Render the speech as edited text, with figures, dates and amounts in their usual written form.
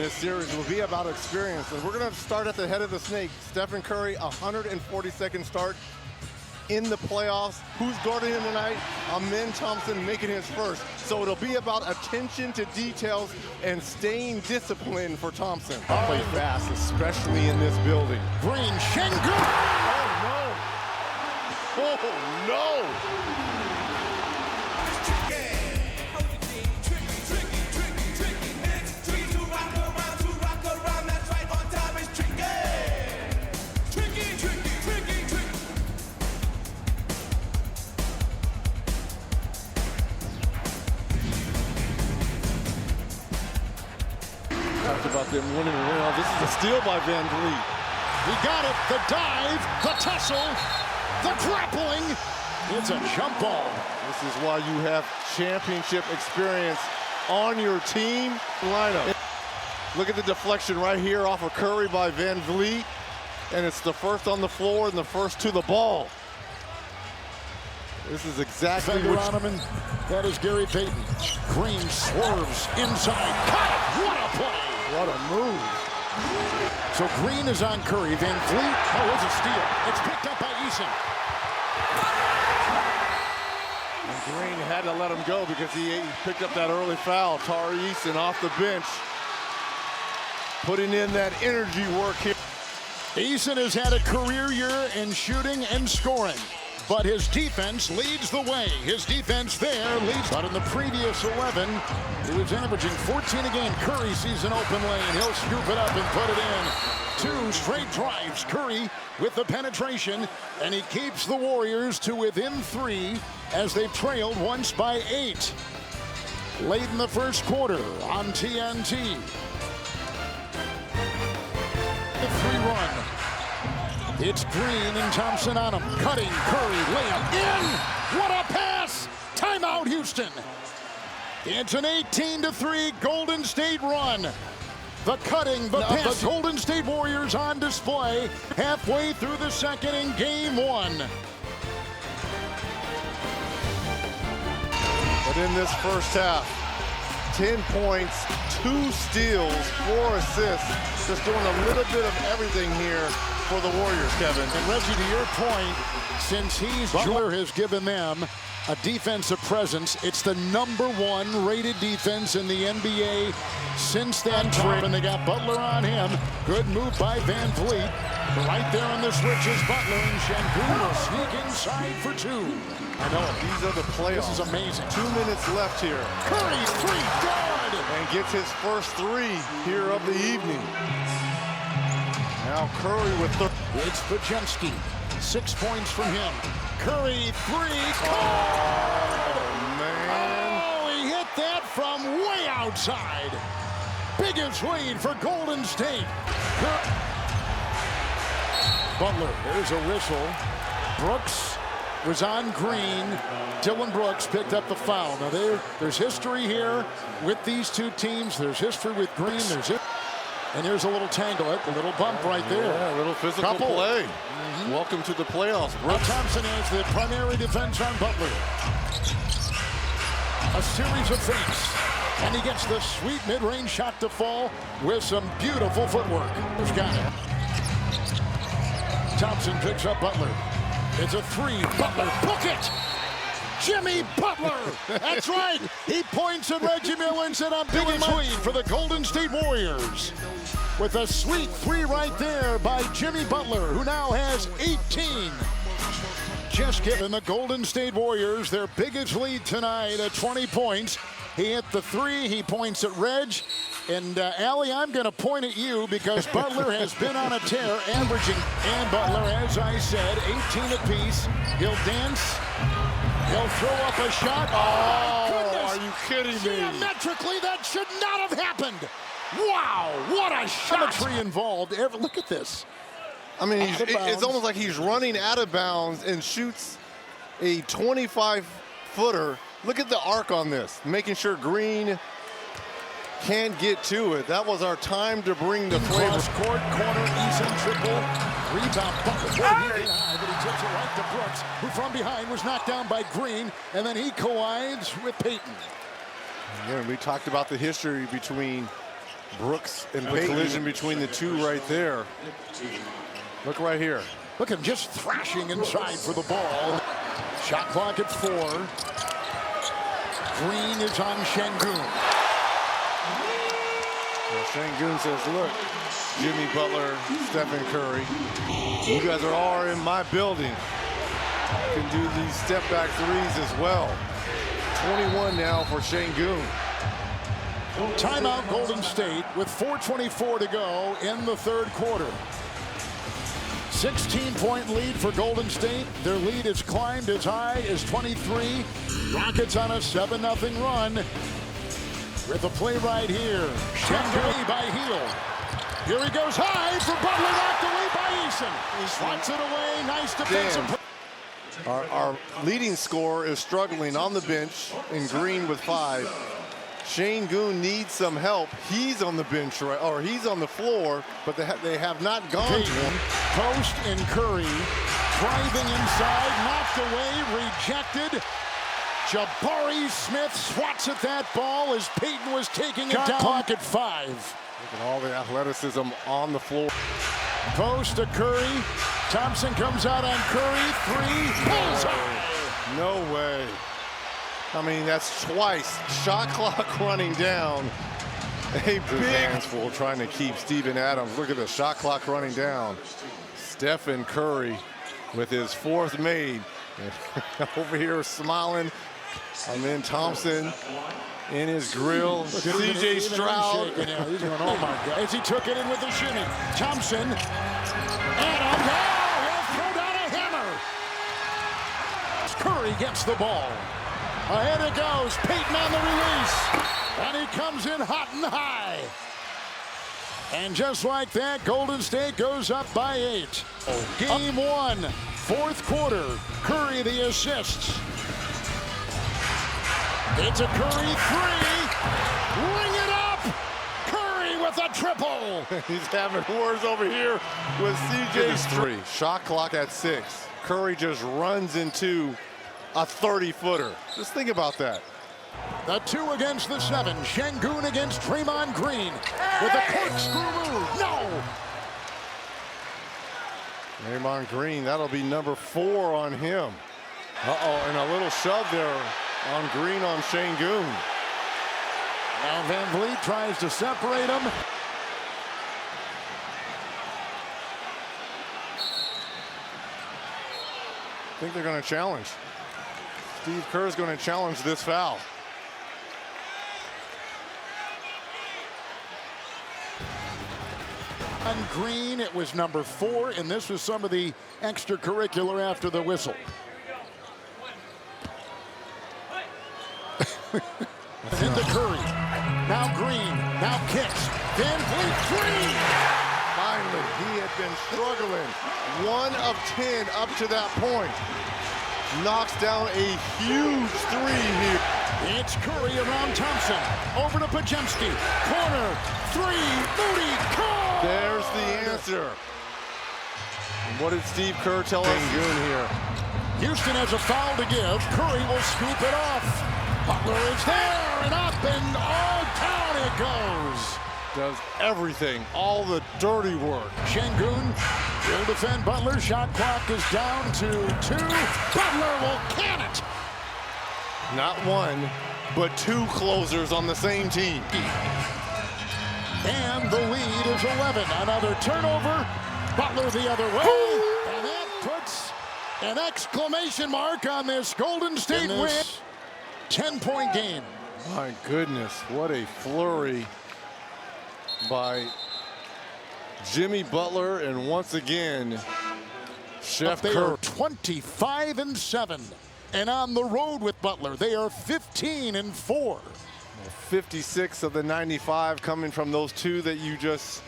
This series will be about experience, and we're going to start at the head of the snake. Stephen Curry, 142nd start in the playoffs. Who's guarding him tonight? Amen Thompson making his first. So it'll be about attention to details and staying disciplined for Thompson. Play fast, especially in this building. Green, Schengen! Oh, no! Oh, no! About them winning around. This is a steal by Van Vliet. He got it. The dive, the tussle, the grappling. It's a jump ball. This is why you have championship experience on your team lineup. Look at the deflection right here off of Curry by Van Vliet. And it's the first on the floor and the first to the ball. This is exactly what on him, and that is Gary Payton. Green swerves inside. Cut it. What a play. What a move. So Green is on Curry. Van Vliet, it's a steal. It's picked up by Eason. And Green had to let him go because he picked up that early foul. Tari Eason off the bench, putting in that energy work here. Eason has had a career year in shooting and scoring, but his defense leads the way. His defense there leads. But in the previous 11, he was averaging 14 a game. Curry sees an open lane. He'll scoop it up and put it in. 2 straight drives. Curry with the penetration, and he keeps the Warriors to within 3 as they've trailed once by 8. Late in the first quarter on TNT. The 3-run. It's Green and Thompson on him. Cutting, Curry, layup in. What a pass! Timeout, Houston. It's an 18-3 Golden State run. The cutting, the pass. Golden State Warriors on display halfway through the second in game 1. But in this first half, 10 points, 2 steals, 4 assists. Just doing a little bit of everything here for the Warriors, Kevin. And Reggie, to your point, since Butler has given them a defensive presence, it's the #1 rated defense in the NBA since that trip. And they got Butler on him. Good move by Van Vliet. Right there on the switch is Butler, and Schengen will sneak inside for 2. I know, these are the playoffs. This is amazing. 2 minutes left here. Curry, 3, good! And gets his first 3 here of the evening. Now Curry with the... It's Bajemski. 6 points from him. Curry, 3. Oh, man. Oh, he hit that from way outside. Biggest lead for Golden State. Butler, there's a whistle. Brooks was on Green. Dylan Brooks picked up the foul. Now there's history here with these two teams. There's history with Green. And there's a little tangle, a little bump right there. Yeah, a little physical play. Welcome to the playoffs, Brooks. Thompson is the primary defense on Butler. A series of fakes. And he gets the sweet mid-range shot to fall with some beautiful footwork. Who's got it? Thompson picks up Butler. It's a 3. Butler, book it! Jimmy Butler! That's right! He points at Reggie Miller and said, I'm doing my lead for the Golden State Warriors. With a sweet 3 right there by Jimmy Butler, who now has 18. Just giving the Golden State Warriors their biggest lead tonight at 20 points. He hit the 3, he points at Reg. And Allie, I'm going to point at you because Butler has been on a tear, averaging. And Butler, as I said, 18 apiece. He'll dance. He'll throw up a shot. Oh, are you kidding me? Geometrically, that should not have happened. Wow, what a shot. Symmetry involved. Look at this. I mean, it's almost like he's running out of bounds and shoots a 25-footer. Look at the arc on this, making sure Green can't get to it. That was our time to bring the flavor. Cross court, corner, Eason triple. Rebound, Butler. He hit high, but he takes it right to Brooks, who from behind was knocked down by Green, and then he collides with Payton. Again, we talked about the history between Brooks and the collision between the two right there. Look right here. Look at him just thrashing inside for the ball. Shot clock at 4. Green is on Şengün. Well, Şengün says, look, Jimmy Butler, Stephen Curry, you guys are all in my building. You can do these step-back threes as well. 21 now for Şengün. Timeout Golden State with 4:24 to go in the third quarter. 16-point lead for Golden State. Their lead has climbed as high as 23. Rockets on a 7-0 run. With a play right here. Şengün by Heel. Here he goes high for Butler, knocked away by Eason. He swats it away. Nice defensive. Our leading scorer is struggling on the bench in Green with 5. Şengün needs some help. He's on the bench, right, or he's on the floor, but they have not gone to him. Post and Curry driving inside, knocked away, rejected. Jabari Smith swats at that ball as Payton was taking it down. Clock at 5. Look at all the athleticism on the floor. Post to Curry. Thompson comes out on Curry. 3. Pulls up. No way. I mean, that's twice. Shot clock running down. A big handful trying to keep Steven Adams. Look at the shot clock running down. Stephen Curry with his 4th made. Over here smiling. And then Thompson in his grill. C.J. Stroud. He's going, oh my God. As he took it in with the shimmy. Thompson. Adams. Oh, he'll throw down a hammer. Curry gets the ball. Ahead it goes. Payton on the release. And he comes in hot and high. And just like that, Golden State goes up by 8. Game 1, 4th quarter. Curry the assists. It's a Curry 3. Ring it up. Curry with a triple. He's having words over here with C.J. 3. Shot clock at 6. Curry just runs into a 30-footer. Just think about that. The 2 against the 7. Şengün against Draymond Green with a corkscrew move. No. Draymond Green, that'll be number 4 on him. Uh-oh, and a little shove there on Green on Şengün. Now Van Vliet tries to separate him. I think they're going to challenge. Steve Kerr's going to challenge this foul. On Green, it was number 4, and this was some of the extracurricular after the whistle. Into Curry. Now Green. Now kicks. Van Vliet 3. Finally, he had been struggling. 1 of 10 up to that point. Knocks down a huge 3 here. It's Curry around Thompson. Over to Podziemski. Corner. 3. Moody. Call. There's the answer. And what did Steve Kerr tell us? Şengün here. Houston has a foul to give. Curry will scoop it off. Butler is there and up and all down it goes. Does everything, all the dirty work. Şengün will defend Butler. Shot clock is down to 2. Butler will can it. Not 1, but 2 closers on the same team. And the lead is 11. Another turnover. Butler the other way. And that puts an exclamation mark on this Golden State win. 10-point game. My goodness, what a flurry by Jimmy Butler, and once again, Chef They Kerr. are 25-7, and on the road with Butler, they are 15-4. 56 of the 95 coming from those 2 that you just